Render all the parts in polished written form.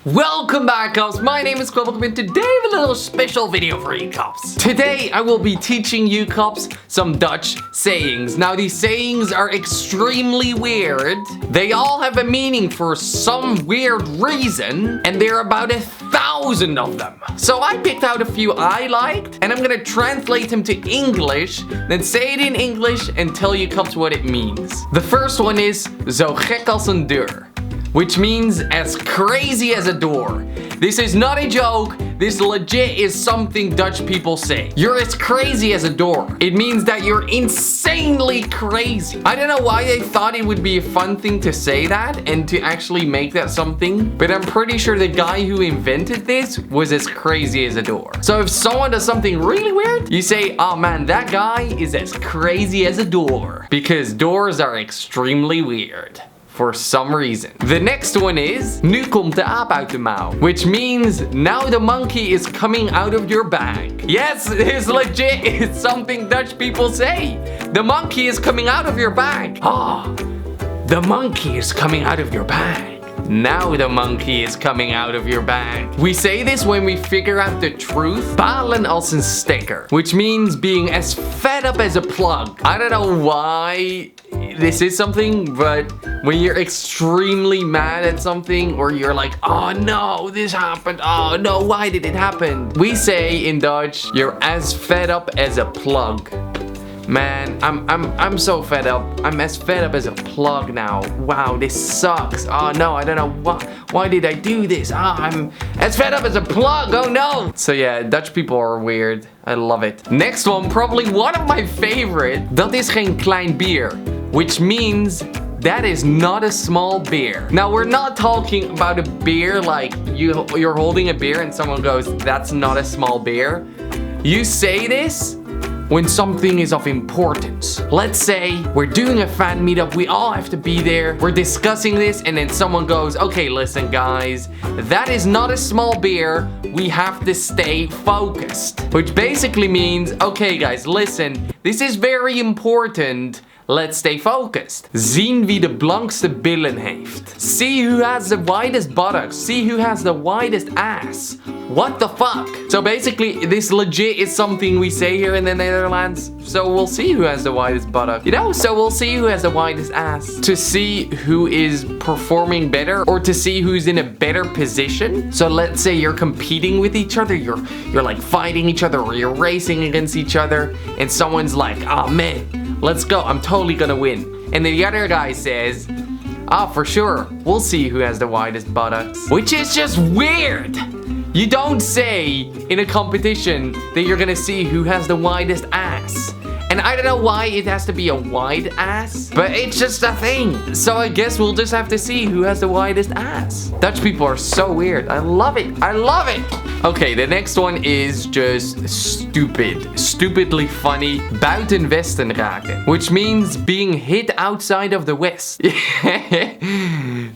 Welcome back, Cops. My name is Kwebbelkop and today I have a little special video for you, Cops. Today I will be teaching you, Cops, some Dutch sayings. Now, these sayings are extremely weird. They all have a meaning for some weird reason, and there are about 1,000 of them. So I picked out a few I liked, and I'm gonna translate them to English, then say it in English and tell you, Cops, what it means. The first one is zo gek als een deur, which means as crazy as a door. This is not a joke. This legit is something Dutch people say. You're as crazy as a door. It means that you're insanely crazy. I don't know why they thought it would be a fun thing to say that and to actually make that something, but I'm pretty sure the guy who invented this was as crazy as a door. So if someone does something really weird, you say, oh man, that guy is as crazy as a door. Because doors are extremely weird. For some reason. The next one is, nu komt de aap uit de mouw, which means now the monkey is coming out of your bag. Yes, it's legit. It's something Dutch people say. The monkey is coming out of your bag. Ah, the monkey is coming out of your bag. Now the monkey is coming out of your bag. We say this when we figure out the truth. Balen als een stekker, which means being as fed up as a plug. I don't know why this is something, but when you're extremely mad at something, or you're like, oh no, this happened. Oh no, why did it happen? We say in Dutch, you're as fed up as a plug. Man, I'm so fed up. I'm as fed up as a plug now. Wow, this sucks. Oh no, I don't know why did I do this? I'm as fed up as a plug. Oh no. So yeah, Dutch people are weird. I love it. Next one, probably one of my favorite. Dat is geen klein bier, which means that is not a small beer. Now, we're not talking about a beer like you're holding a beer and someone goes, that's not a small beer. You say this when something is of importance. Let's say we're doing a fan meetup, we all have to be there, we're discussing this, and then someone goes, okay, listen guys, that is not a small beer, we have to stay focused. Which basically means, okay guys, listen, this is very important. Let's stay focused. Zien wie de blankste billen heeft. See who has the widest buttocks. See who has the widest ass. What the fuck? So basically, this legit is something we say here in the Netherlands. So we'll see who has the widest buttock. You know, so we'll see who has the widest ass. To see who is performing better, or to see who's in a better position. So let's say you're competing with each other. You're like fighting each other, or you're racing against each other. And someone's like, oh man, let's go, I'm totally gonna win. And then the other guy says, ah, for sure, we'll see who has the widest buttocks. Which is just weird. You don't say in a competition that you're gonna see who has the widest ass. And I don't know why it has to be a wide ass, but it's just a thing. So I guess we'll just have to see who has the widest ass. Dutch people are so weird. I love it. I love it. Okay, the next one is just stupid. Stupidly funny. Buiten Westen raken. Which means being hit outside of the West.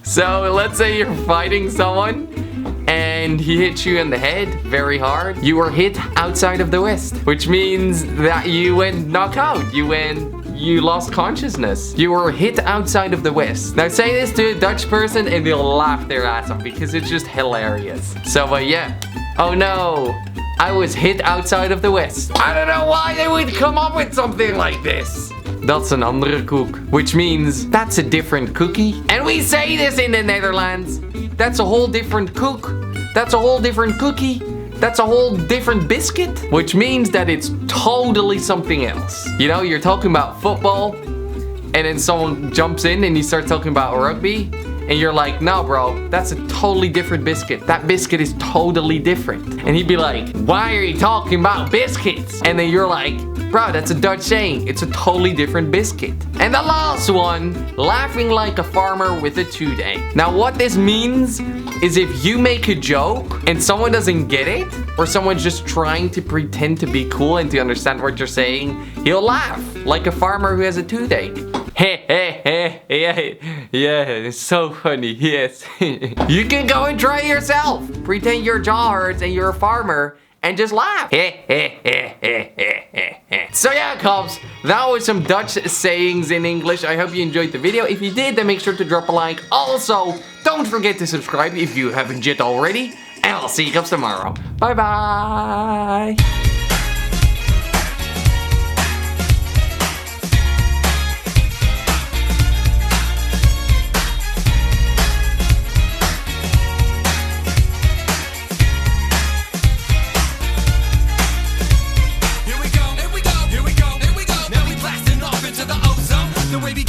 So let's say you're fighting someone and he hits you in the head very hard. You were hit outside of the West, which means that you went knockout. You lost consciousness. You were hit outside of the West. Now say this to a Dutch person and they'll laugh their ass off because it's just hilarious. So yeah. Oh no, I was hit outside of the West. I don't know why they would come up with something like this. That's een andere koek, which means that's a different cookie. And we say this in the Netherlands. That's a whole different koek. That's a whole different cookie. That's a whole different biscuit. Which means that it's totally something else. You know, you're talking about football, and then someone jumps in and you start talking about rugby. And you're like, no bro, that's a totally different biscuit. That biscuit is totally different. And he'd be like, why are you talking about biscuits? And then you're like, bro, that's a Dutch saying. It's a totally different biscuit. And the last one, laughing like a farmer with a toothache. Now what this means is if you make a joke and someone doesn't get it, or someone's just trying to pretend to be cool and to understand what you're saying, he'll laugh like a farmer who has a toothache. Yeah, it's so funny, yes. You can go and try it yourself. Pretend your jaw hurts and you're a farmer and just laugh. So yeah, cops, that was some Dutch sayings in English. I hope you enjoyed the video. If you did, then make sure to drop a like. Also, don't forget to subscribe if you haven't yet already. And I'll see you cops tomorrow. Bye bye.